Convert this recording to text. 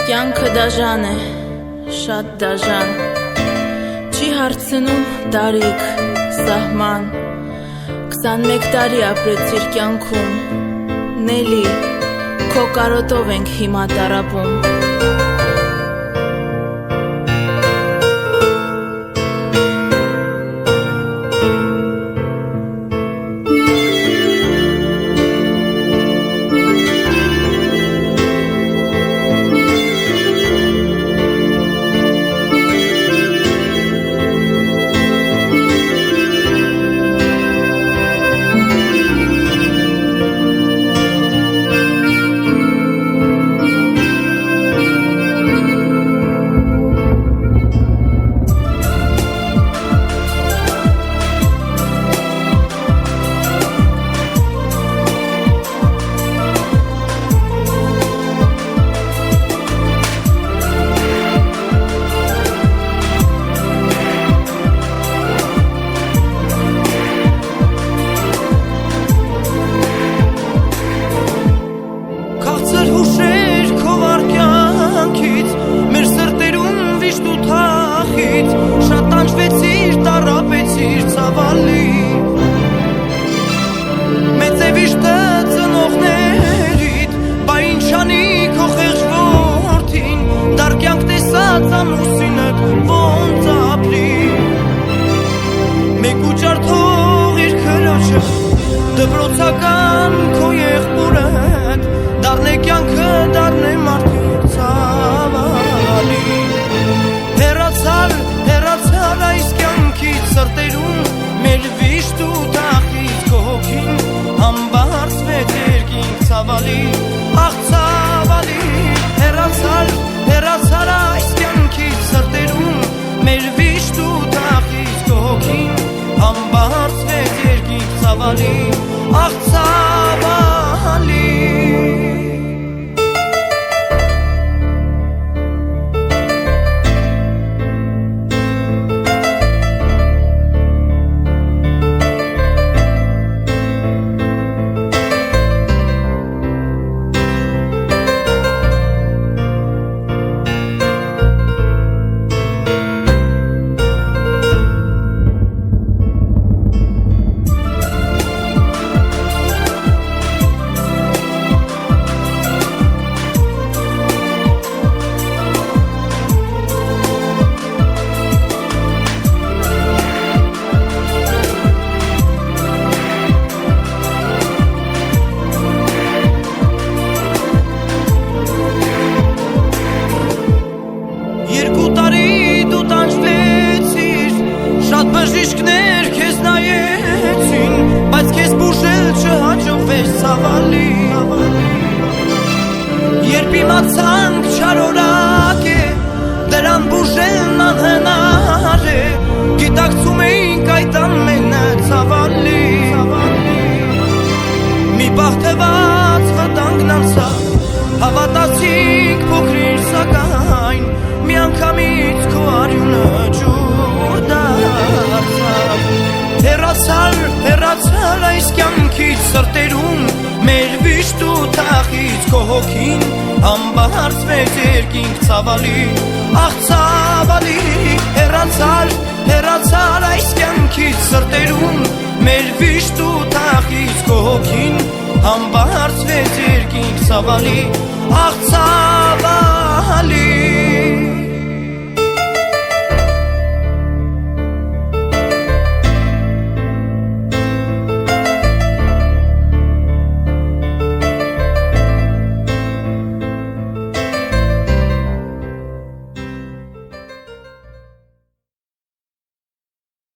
Կյանքը դաժան է, շատ դաժան, չի հարցնում տարիք, սահման, 21 տարի ապրեցիր կյանքում, Նելի, քո կարոտով ենք հիմա տառապում։ Դպրոցական քո եղբորդ դառնե կյանքը դառնե մարդիկ ցավալի հեռացար այս կյանքից սրտերում մեր վիշտ ու թախից քո հոգին համբարձվեց երկինք ցավալի ախ ցավալի հեռացար այս կյանքից սրտերում մեր վիշտ ու թախից քո հոգին համբարձվեց երկինք ցավալի ախ ցավալի բժիշկներ քեզ նայեցին, բայց քեզ բուժել չհաջողվեց ցավալի Երբ իմացանք չարորակ է, դրան բուժելն անհնար է Գիտակցում էինք այդ ամենը ցավալի Մի պահ թևած վտանգն անցավ, հավատացինք փոքրիր սակայն Մի անգամից քո արյունը ջուր դարձավ Հեռացար այս կյանքից սրտերում մեր վիշտ ու թախից քո հոգին համբարձվեց երկինք ցավալի ախ ցավալի հեռացար այս կյանքից սրտերում մեր վիշտ ու թախից քո հոգին համբարձվեց երկինք ցավալի ախ ցավալի